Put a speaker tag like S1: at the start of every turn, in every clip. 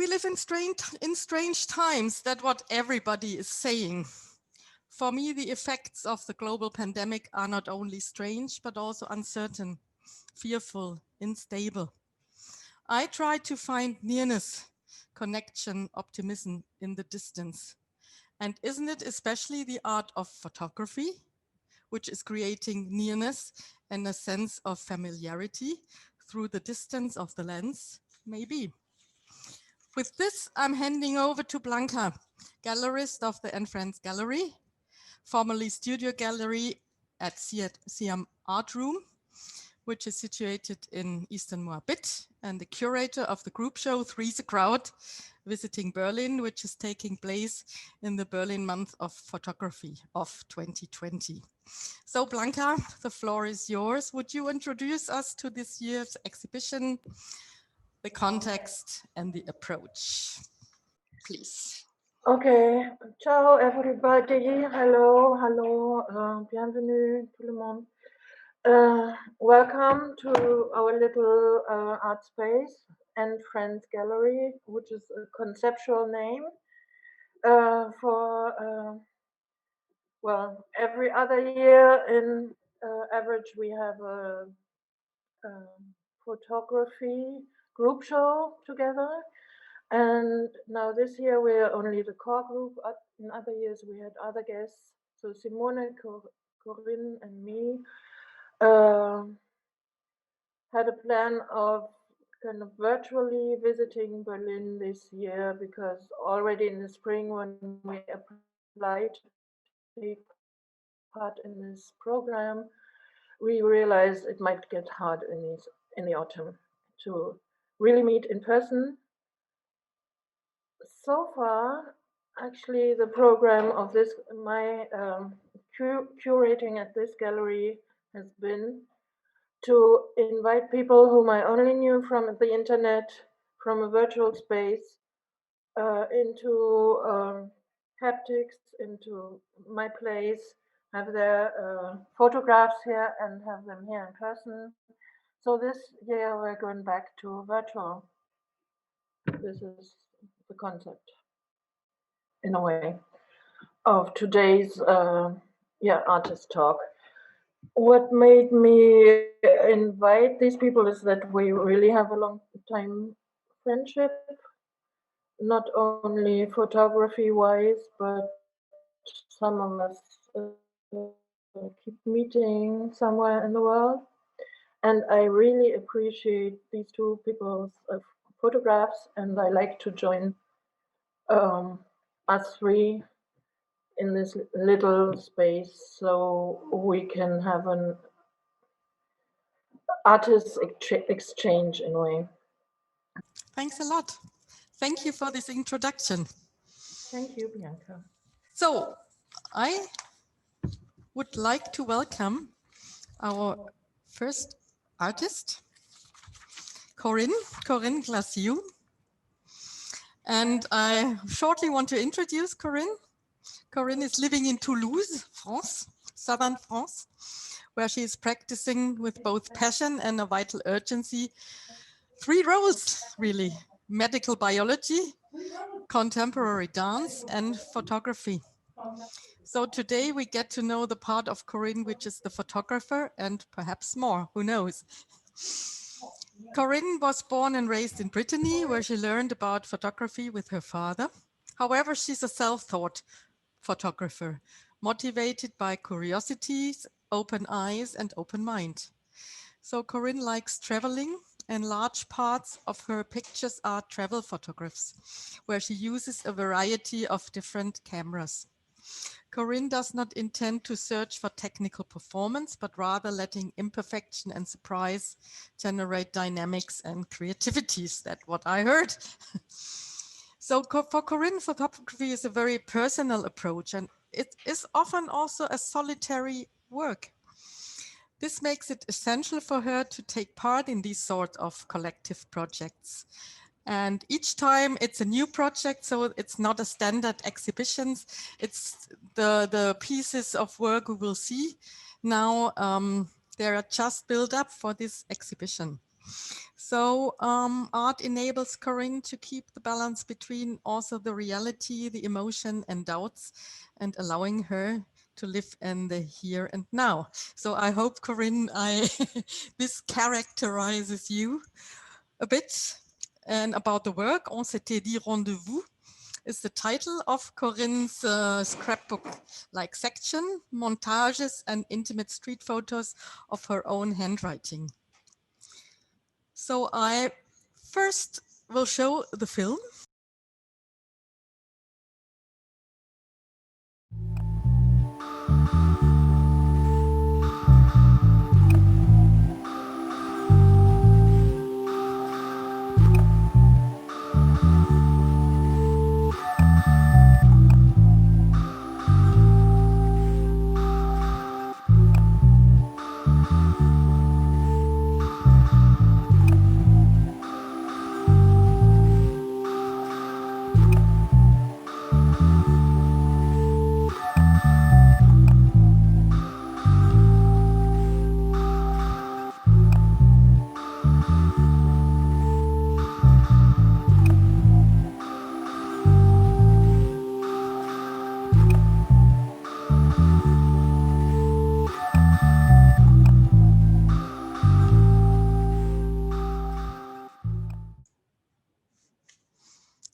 S1: We live in strange times. That's what everybody is saying. For me, the effects of the global pandemic are not only strange, but also uncertain, fearful, unstable. I try to find nearness, connection, optimism in the distance. And isn't it especially the art of photography, which is creating nearness and a sense of familiarity through the distance of the lens? Maybe. With this, I'm handing over to Bianca, gallerist of the Anne Frank Gallery, formerly Studio Gallery at Siam Art Room, which is situated in Eastern Moabit, and the curator of the group show Three's a Crowd, visiting Berlin, which is taking place in the Berlin Month of Photography of 2020. So Bianca, the floor is yours. Would you introduce us to this year's exhibition, the context and the approach, please?
S2: Okay, ciao everybody. Hello, bienvenue tout le monde. Welcome to our little art space and Friends Gallery, which is a conceptual name for well, every other year in average we have a photography group show together. And now this year we're only the core group. In other years we had other guests. So Simone, Corinne and me had a plan of kind of virtually visiting Berlin this year, because already in the spring when we applied to take part in this program, we realized it might get hard in the autumn to really meet in person. So far, actually, the program of this, my curating at this gallery has been to invite people whom I only knew from the internet, from a virtual space, into haptics, into my place, have their photographs here and have them here in person. So this year we're going back to virtual. This is the concept, in a way, of today's artist talk. What made me invite these people is that we really have a long time friendship, not only photography wise, but some of us keep meeting somewhere in the world. And I really appreciate these two people's photographs, and I like to join us three in this little space so we can have an artist exchange in a way.
S1: Thanks a lot. Thank you for this introduction.
S2: Thank you, Bianca.
S1: So I would like to welcome our first artist, Corinne Glaziou. And I shortly want to introduce Corinne. Corinne is living in Toulouse, France, southern France, where she is practicing with both passion and a vital urgency. 3 roles, really: medical biology, contemporary dance, and photography. So today we get to know the part of Corinne, which is the photographer, and perhaps more, who knows. Corinne was born and raised in Brittany, where she learned about photography with her father. However, she's a self-taught photographer, motivated by curiosities, open eyes, and open mind. So Corinne likes traveling, and large parts of her pictures are travel photographs, where she uses a variety of different cameras. Corinne does not intend to search for technical performance, but rather letting imperfection and surprise generate dynamics and creativities. That's what I heard. So for Corinne, photography is a very personal approach, and it is often also a solitary work. This makes it essential for her to take part in these sort of collective projects. And each time it's a new project, so it's not a standard exhibitions. It's the pieces of work we will see now. They are just built up for this exhibition. So art enables Corinne to keep the balance between also the reality, the emotion and doubts, and allowing her to live in the here and now. So I hope, Corinne, this characterizes you a bit. And about the work, On s'était dit rendezvous is the title of Corinne's scrapbook-like section, montages and intimate street photos of her own handwriting. So I first will show the film.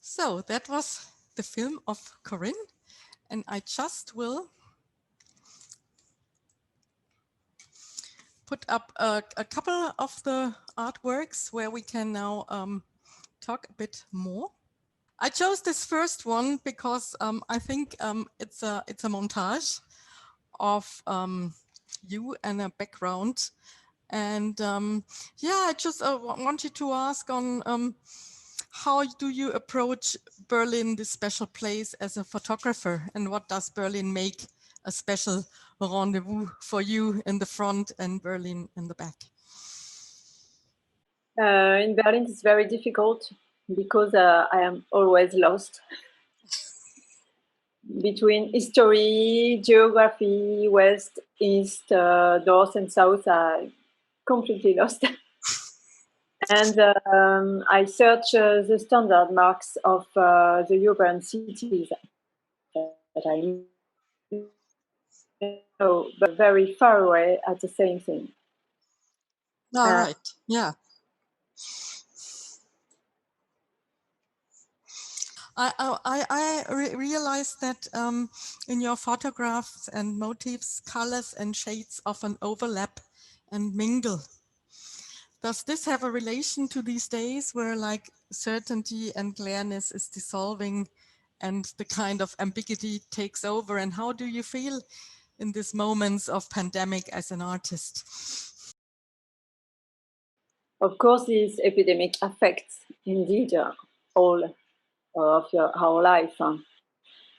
S1: So that was the film of Corinne, and I just will put up a couple of the artworks where we can now talk a bit more. I chose this first one because I think it's a montage of you and a background. And yeah, I just wanted to ask on how do you approach Berlin, this special place, as a photographer? And what does Berlin make a special rendezvous for you in the front and Berlin in the back?
S3: In Berlin, it's very difficult because I am always lost between history, geography, west, east, north, and south. I completely lost. And I search the standard marks of the European cities that I know, but very far away at the same thing.
S1: All right. Yeah. I realized that in your photographs and motifs, colors and shades often overlap and mingle. Does this have a relation to these days where like certainty and clearness is dissolving and the kind of ambiguity takes over? And how do you feel in these moments of pandemic as an artist?
S3: Of course, this epidemic affects indeed all of our life.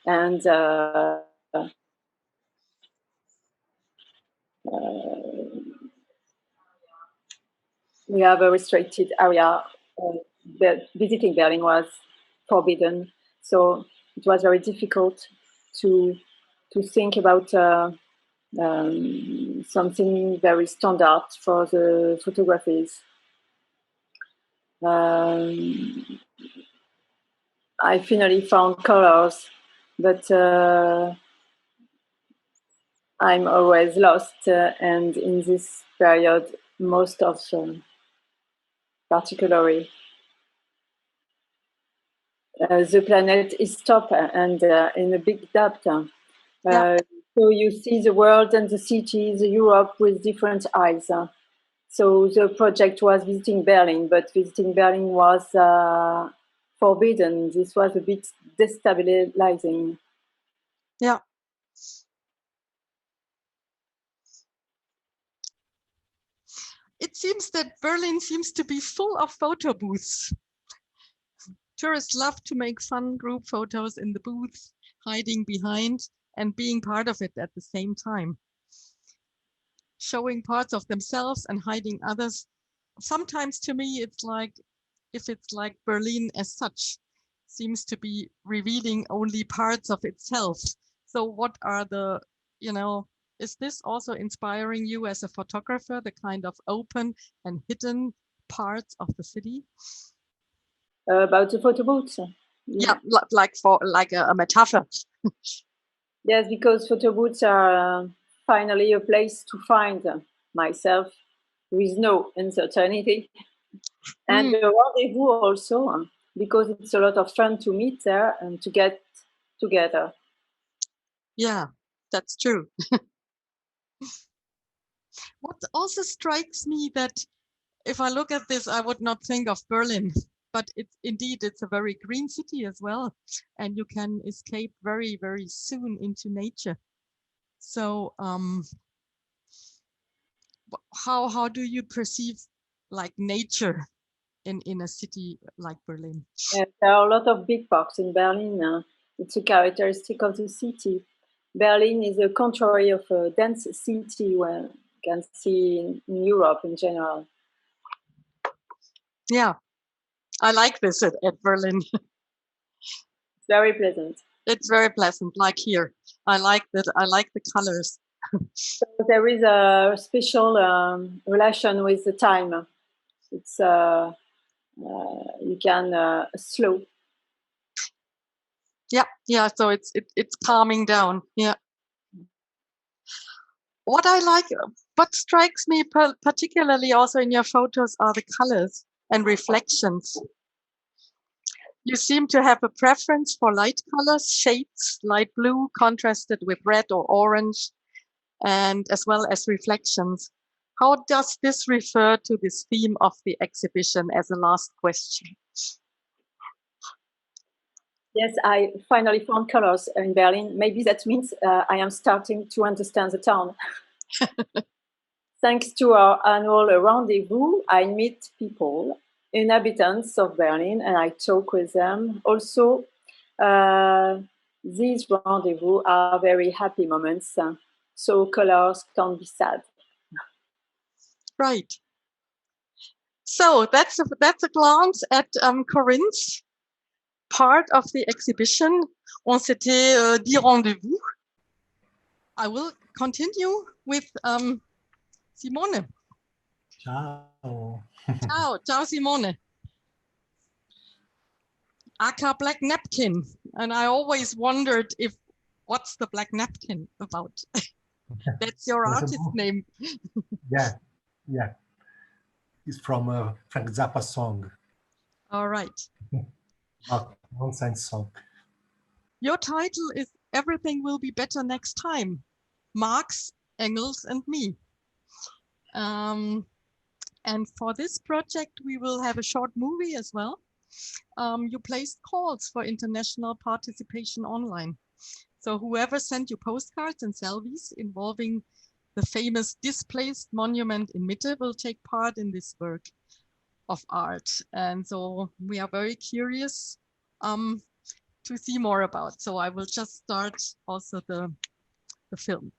S3: And we have a restricted area. Visiting Berlin was forbidden, so it was very difficult to think about something very standard for the photographies. I finally found colors, but I'm always lost, and in this period, most of particularly the planet is stopped and in a big doubt. So you see the world and the cities, Europe with different eyes. So the project was visiting Berlin, but visiting Berlin was forbidden. This was a bit destabilizing.
S1: Yeah. It seems that Berlin seems to be full of photo booths. Tourists love to make fun group photos in the booths, hiding behind and being part of it at the same time. Showing parts of themselves and hiding others. Sometimes to me, it's like, if it's like Berlin as such, seems to be revealing only parts of itself. So what are the, is this also inspiring you as a photographer, the kind of open and hidden parts of the city?
S3: About the photo booths.
S1: Yeah, like a metaphor.
S3: Yes, because photo booths are finally a place to find myself with no uncertainty. And the rendezvous also, because it's a lot of fun to meet there and to get together.
S1: Yeah, that's true. What also strikes me that if I look at this, I would not think of Berlin, but it's a very green city as well, and you can escape very, very soon into nature. So how do you perceive like nature in a city like Berlin?
S3: There are a lot of big parks in Berlin. It's a characteristic of the city. Berlin is a contrary of a dense city where you can see in Europe in general.
S1: Yeah, I like this at Berlin.
S3: Very pleasant.
S1: It's very pleasant, like here. I like that. I like the colors.
S3: So there is a special relation with the time. It's you can slow.
S1: Yeah. So it's calming down. Yeah. What I like, what strikes me particularly also in your photos are the colors and reflections. You seem to have a preference for light colors, shades, light blue contrasted with red or orange, and as well as reflections. How does this refer to this theme of the exhibition as a last question?
S3: Yes, I finally found colors in Berlin. Maybe that means I am starting to understand the town. Thanks to our annual rendezvous, I meet people, inhabitants of Berlin, and I talk with them. Also, these rendezvous are very happy moments, so colors can be sad.
S1: Right. So that's a glance at Corinne's part of the exhibition. On s'était dit rendezvous. I will continue with Simone.
S4: Ciao.
S1: Ciao, Simone. Aka Black Napkin. And I always wondered what's the Black Napkin about? That's your artist name.
S4: Yeah. It's from a Frank Zappa song.
S1: All right.
S4: Nonsense song.
S1: Your title is Everything Will Be Better Next Time. Marx, Engels, and me. And for this project, we will have a short movie as well. You placed calls for international participation online. So whoever sent you postcards and selfies involving the famous displaced monument in Mitte will take part in this work of art. And so we are very curious to see more about. So I will just start also the film.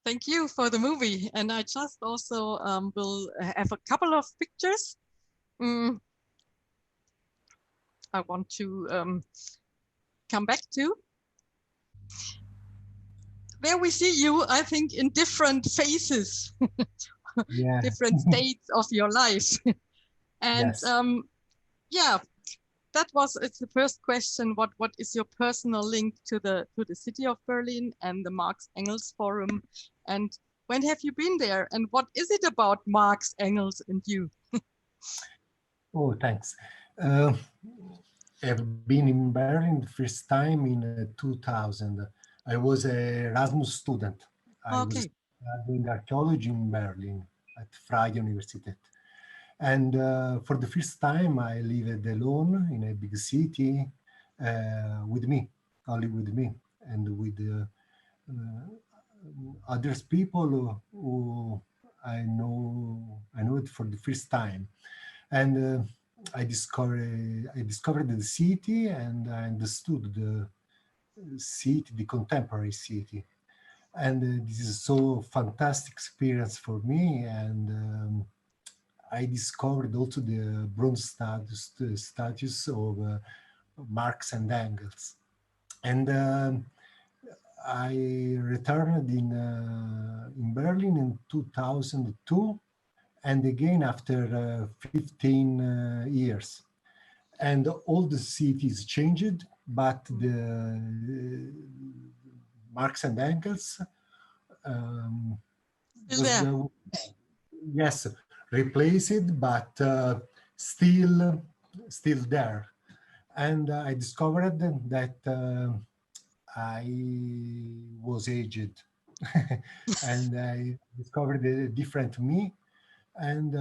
S1: Thank you for the movie. And I just also will have a couple of pictures. I want to come back to. There we see you, I think, in different phases,
S4: Yeah.
S1: different states of your life. And
S4: Yes.
S1: yeah, it's the first question. What is your personal link to the city of Berlin and the Marx Engels Forum? And when have you been there? And what is it about Marx, Engels, and you?
S4: Oh, thanks. I've been in Berlin the first time in 2000. I was an Erasmus student. I was
S1: Okay.
S4: studying archaeology in Berlin at Freie Universität. And for the first time, I lived alone in a big city with me, only with me, and with others people who I know it for the first time. And I discovered the city, and I understood the city, the contemporary city. And this is so fantastic experience for me. And I discovered also the bronze status, the status of Marx and Engels. And I returned in Berlin in 2002, and again after 15 years. And all the cities changed, but the Marx and Engels
S1: Still
S4: was
S1: there.
S4: the, yes, replaced, but still there. And I discovered that I was aged, and I discovered a different me, and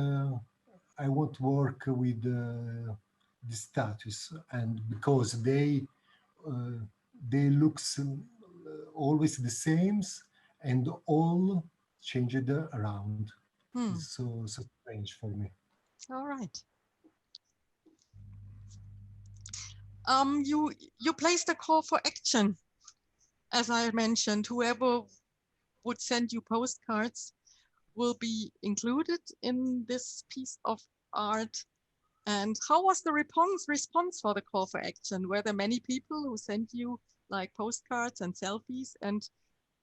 S4: I want to work with the status, and because they looks always the same, and all changed around. It's so strange for me.
S1: All right. You placed a call for action, as I mentioned. Whoever would send you postcards will be included in this piece of art. And how was the response for the call for action? Were there many people who sent you like postcards and selfies? And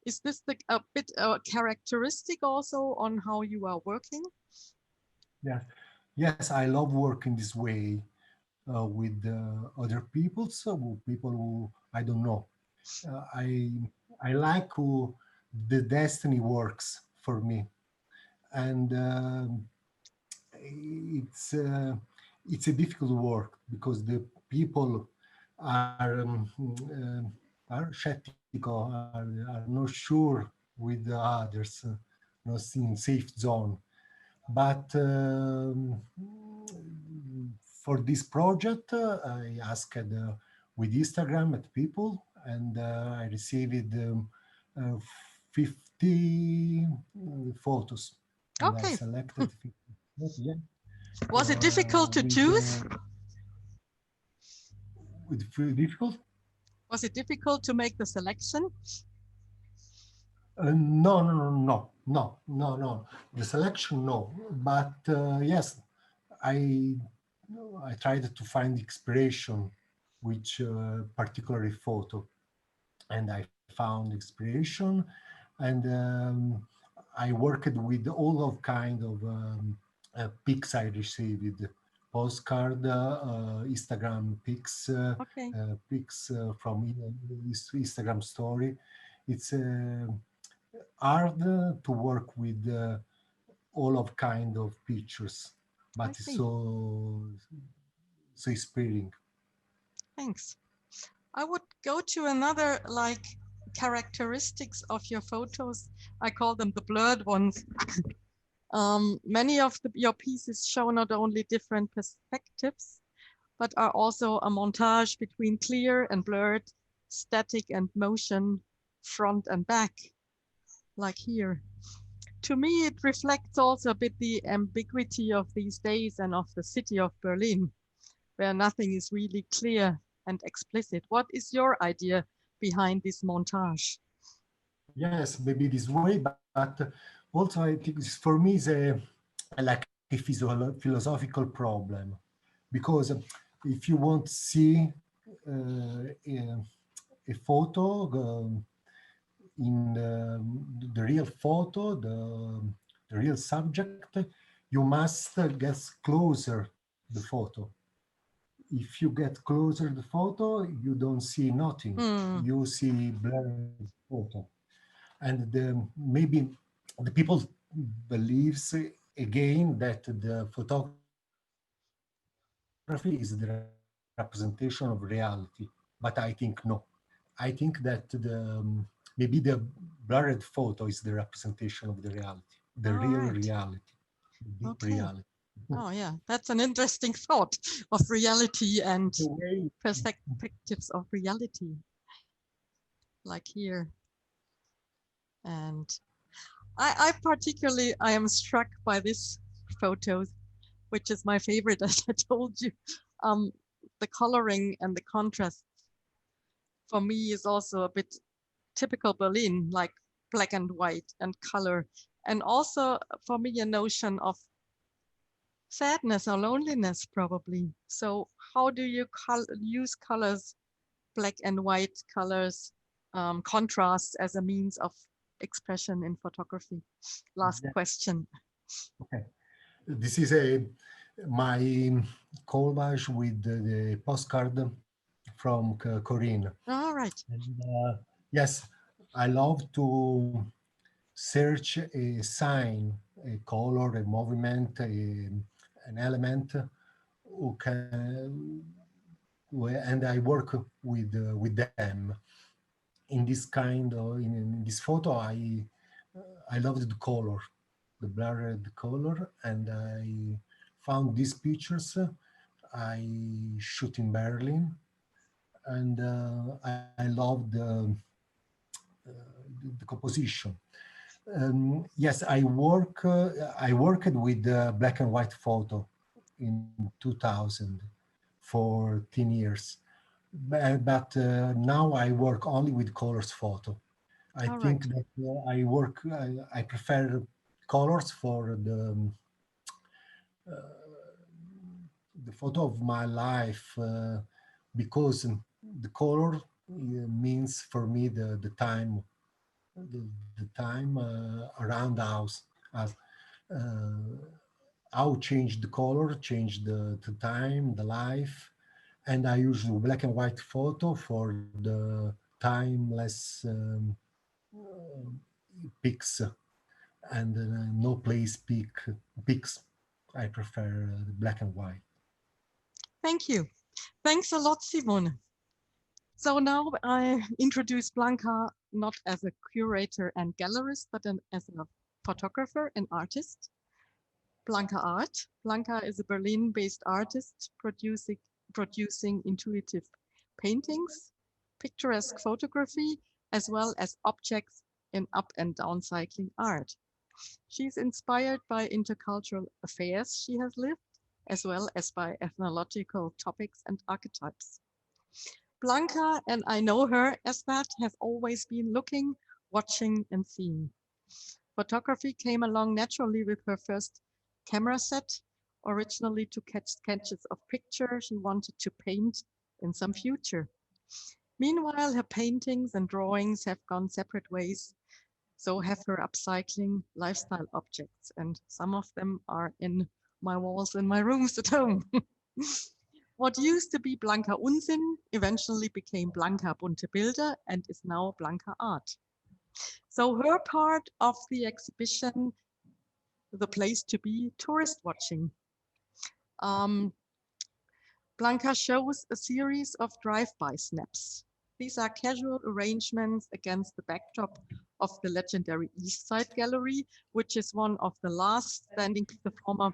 S1: is this a bit characteristic also on how you are working?
S4: Yes, I love working this way with other people, so people who I don't know. Uh, I I like who the destiny works for me, and it's uh, it's a difficult work because the people are skeptical, are not sure with the others, not in safe zone. But for this project, I asked with Instagram at people, and I received uh, 50 photos, and I
S1: Okay.
S4: selected 50. Yeah,
S1: Was it difficult to
S4: with
S1: choose?
S4: difficult.
S1: Was it difficult to make the selection?
S4: No, no, no, no, no, no, no. The selection, no. But yes, I I tried to find inspiration which particular photo, and I found inspiration, and I worked with all of kind of pics I received, postcard, Instagram pics,
S1: Okay.
S4: pics from Instagram story. It's hard to work with all of kind of pictures,
S1: I
S4: but it's
S1: see.
S4: so inspiring.
S1: Thanks. I would go to another like characteristics of your photos. I call them the blurred ones. Many of your pieces show not only different perspectives, but are also a montage between clear and blurred, static and motion, front and back, like here. To me, it reflects also a bit the ambiguity of these days and of the city of Berlin, where nothing is really clear and explicit. What is your idea behind this montage?
S4: Yes, maybe this way, but also I think for me is like a philosophical problem because if you want to see a photo in the real photo, the real subject, you must get closer the photo. If you get closer the photo, you don't see nothing.
S1: Hmm.
S4: You see blurred photo. And maybe the people believes again that the photography is the representation of reality, but I think no. I think that maybe the blurred photo is the representation of the reality, the real reality,
S1: All
S4: the
S1: right.
S4: deep reality.
S1: Okay. Oh, yeah. That's an interesting thought of reality and
S4: The way,
S1: perspectives of reality, like here. And I am struck by this photo, which is my favorite, as I told you. Um, the coloring and the contrast for me is also a bit typical Berlin, like black and white and color. And also for me, a notion of sadness or loneliness, probably. So how do you use colors, black and white colors, contrast as a means of expression in photography? Last
S4: yeah,
S1: question.
S4: okay. This is my collage with the postcard from Corinne.
S1: All right.
S4: And yes, I love to search a sign, a color, a movement, an element who can, and I work with them. In this kind of in this photo, I loved the color, the blurred color, and I found these pictures. I shoot in Berlin, and I loved the composition. Yes, I worked with black and white photo in 2000 for 10 years, but now I work only with colors photo. I
S1: All
S4: think
S1: right.
S4: that I prefer colors for the photo of my life because the color means for me the time around us as uh, how change the color, change the time, the life, and I use black and white photo for the timeless pics and no place pics. I prefer black and white.
S1: Thank you. Thanks a lot, Simone. So now I introduce Blanca not as a curator and gallerist, but as a photographer and artist. BLANCA.art. Blanca is a Berlin-based artist producing intuitive paintings, picturesque photography, as well as objects in up and down cycling art. She's inspired by intercultural affairs she has lived, as well as by ethnological topics and archetypes. Blanca, and I know her as that, have always been looking, watching, and seeing. Photography came along naturally with her first camera set, originally to catch sketches of pictures she wanted to paint in some future. Meanwhile, her paintings and drawings have gone separate ways, so have her upcycling lifestyle objects, and some of them are in my walls in my rooms at home. What used to be Blanca Unsinn eventually became Blanca Bunte Bilder and is now BLANCA.art. So her part of the exhibition, the place to be, tourist watching. Um, Blanca shows a series of drive-by snaps. These are casual arrangements against the backdrop of the legendary East Side Gallery, which is one of the last standing of the former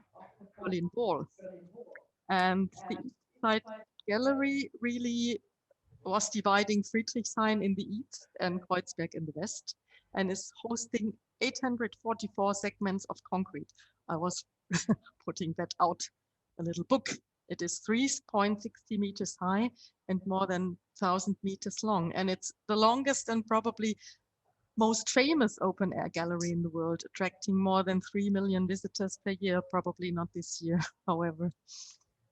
S1: Berlin Wall. And the East Side Gallery really was dividing Friedrichshain in the east and Kreuzberg in the west, and is hosting 844 segments of concrete. I was putting that out a little book. It is 3.60 meters high and more than 1,000 meters long. And it's the longest and probably most famous open-air gallery in the world, attracting more than 3 million visitors per year, probably not this year, however.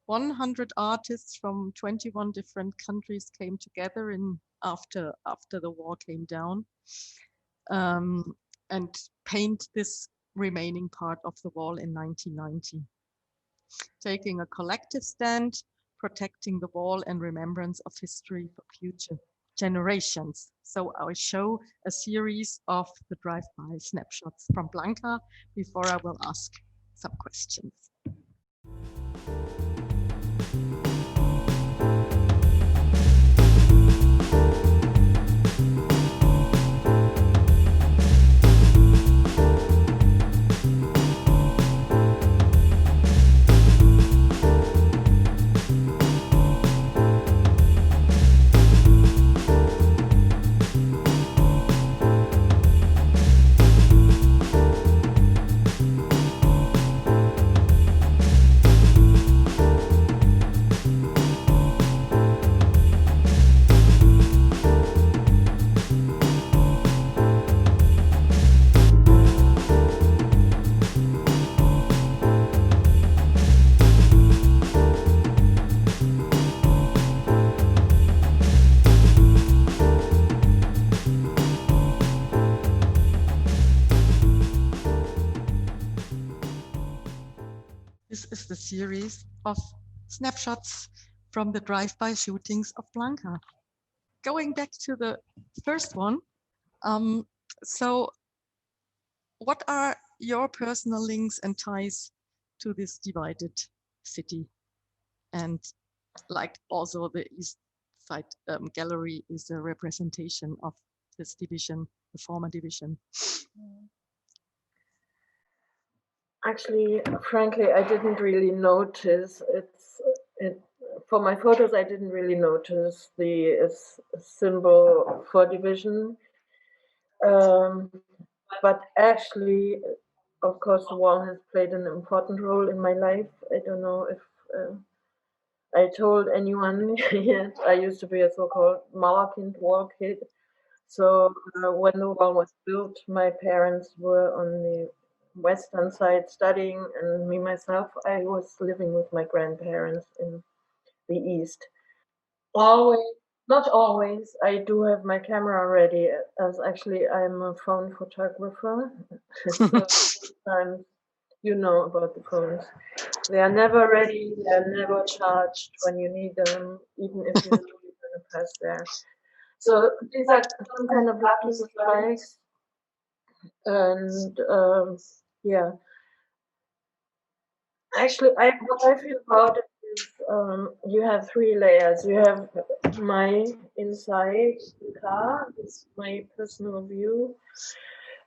S1: 100 artists from 21 different countries came together after the war came down, and paint this remaining part of the wall in 1990. Taking a collective stand, protecting the wall in remembrance of history for future generations. So I will show a series of the drive-by snapshots from Blanca before I will ask some questions. This is the series of snapshots from the drive-by shootings of Blanca. Going back to the first one, so what are your personal links and ties to this divided city? And like also the East Side Gallery is a representation of this division, the former division.
S2: Actually, frankly, I didn't really notice for my photos. I didn't really notice the symbol for division, but actually, of course, the wall has played an important role in my life. I don't know if I told anyone yet. I used to be a so-called Mauerkind wall kid. So when the wall was built, my parents were on the western side studying, and me myself, I was living with my grandparents in the east. Always, not always, I do have my camera ready, as actually I'm a phone photographer. So sometimes you know about the phones. They are never ready, they are never charged when you need them, even if you know you're going to press there. So these are some kind of lucky strikes. And yeah, actually, what I feel about it is you have three layers. You have my inside the car, it's my personal view.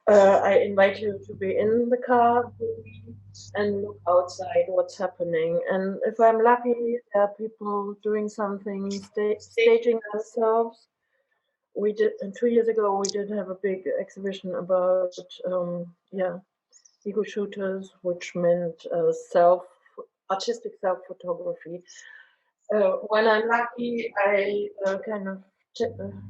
S2: I invite you to be in the car with me and look outside what's happening. And if I'm lucky, there are people doing something, staging themselves. We did 2 years ago. We did have a big exhibition about ego shooters, which meant artistic self photography. When I'm lucky, I kind of can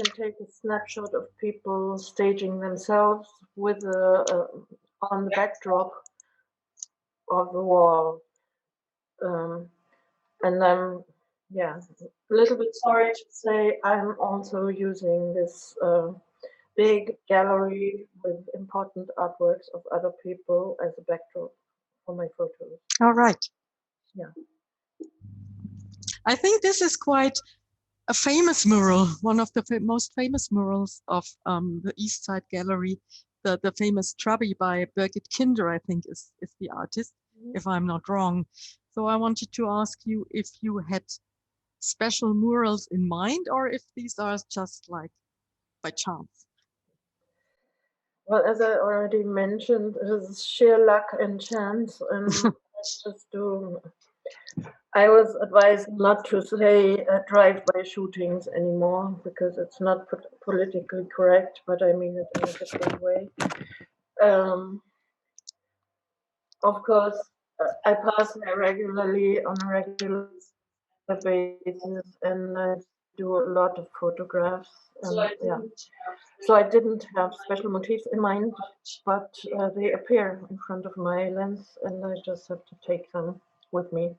S2: take a snapshot of people staging themselves with on the backdrop of the wall. And I'm, a little bit sorry to say, I'm also using this big gallery with important artworks of other people as a backdrop for my photos.
S1: All right.
S2: Yeah.
S1: I think this is quite a famous mural, one of the most famous murals of the East Side Gallery. The famous Trabi by Birgit Kinder, I think, is the artist, if I'm not wrong. So I wanted to ask you if you had special murals in mind, or if these are just like by chance.
S2: Well, as I already mentioned, it is sheer luck and chance, and I was advised not to say drive-by shootings anymore because it's not politically correct, but I mean it in a different way. Of course, I pass there regularly on a regular basis, and I do a lot of photographs. Yeah. So I didn't have special motifs in mind, but they appear in front of my lens, and I just have to take them with me.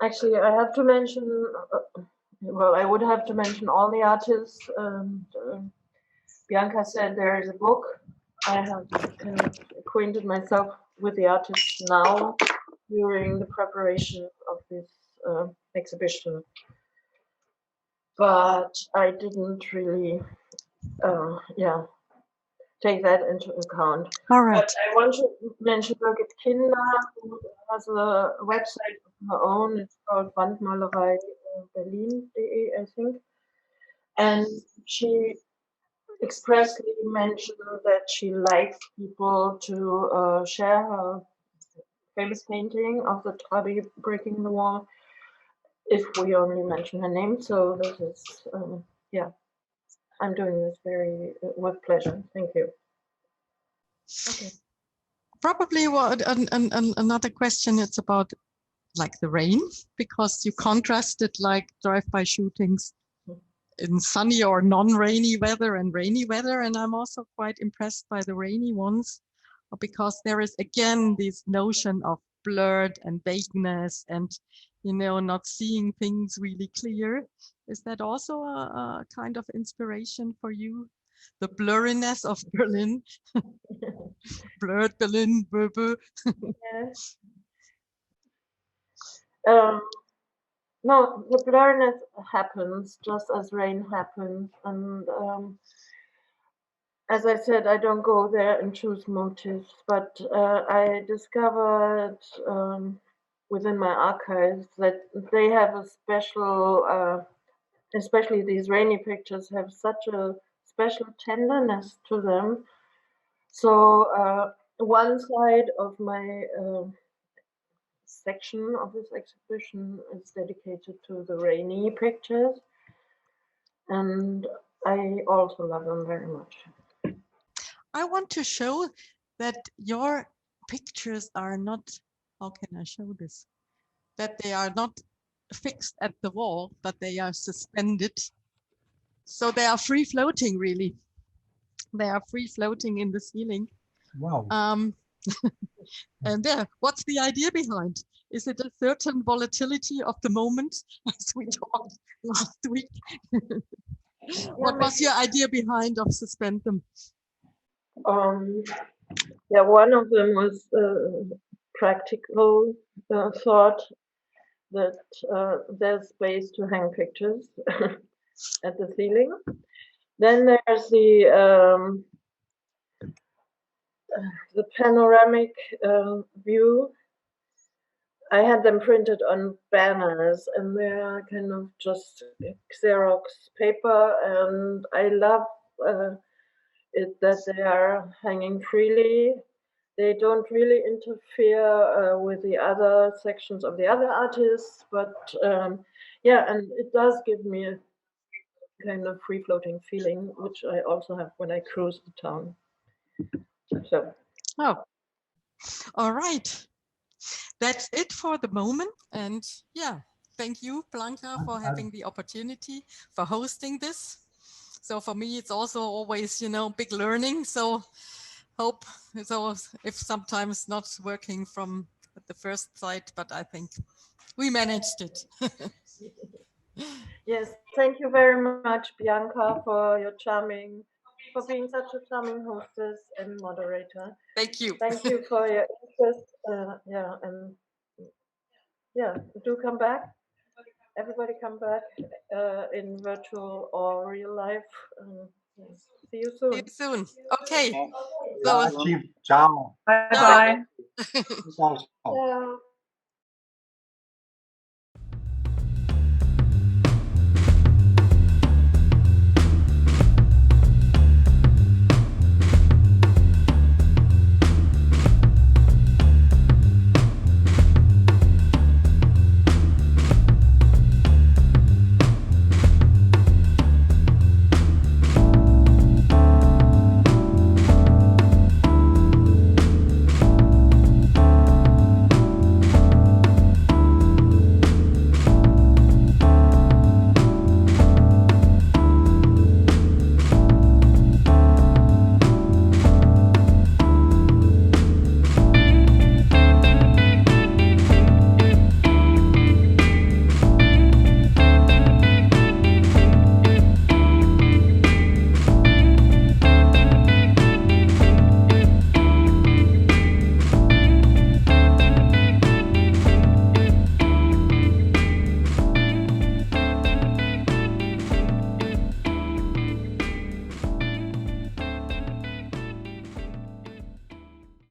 S2: Actually, I have to mention, well, I would have to mention all the artists. Bianca said there is a book. I have kind of acquainted myself with the artists now during the preparation of this exhibition, but I didn't really, yeah, take that into account.
S1: All right.
S2: But I want to mention Birgit Kinder, who has a website of her own. It's called Wandmalerei Berlin.de, I think. And she expressly mentioned that she likes people to share her famous painting of the Trabi breaking the wall, if we only mention her name. So this is, yeah, I'm doing this very with pleasure. Thank you. Okay.
S1: Probably what another question. It's about like the rain, because you contrasted like drive-by shootings in sunny or non-rainy weather and rainy weather, and I'm also quite impressed by the rainy ones, because there is again this notion of blurred and vagueness and, you know, not seeing things really clear. Is that also a kind of inspiration for you? The blurriness of Berlin? Blurred Berlin, blur.
S2: Yes. No, the blurriness happens just as rain happens, and as I said, I don't go there and choose motifs, but I discovered within my archives that they have a special, especially these rainy pictures have such a special tenderness to them. So one side of my section of this exhibition is dedicated to the rainy pictures, and I also love them very much.
S1: I want to show that your pictures are not, how can I show this? That they are not fixed at the wall, but they are suspended. So they are free floating, really. They are free floating in the ceiling.
S4: Wow.
S1: And what's the idea behind? Is it a certain volatility of the moment, as we talked last week? What was your idea behind of suspend them?
S2: Yeah, one of them was practical thought that there's space to hang pictures at the ceiling. Then there's the panoramic view. I had them printed on banners, and they're kind of just Xerox paper, and I love it that they are hanging freely. They don't really interfere with the other sections of the other artists, but yeah, and it does give me a kind of free-floating feeling, which I also have when I cruise the town. So.
S1: Oh, all right. That's it for the moment. And yeah, thank you, Bianca, for having the opportunity for hosting this. So for me, it's also always, you know, big learning. So hope it's always, if sometimes not working from the first sight, but I think we managed it.
S2: Yes, thank you very much, Bianca, for being such a charming hostess and moderator.
S1: Thank you.
S2: Thank you for your interest. Yeah, and yeah, do come back. Everybody come back in virtual or real life. See you soon.
S1: See you soon. Okay.
S4: Ciao.
S2: Bye bye.
S4: Ciao.
S2: Yeah.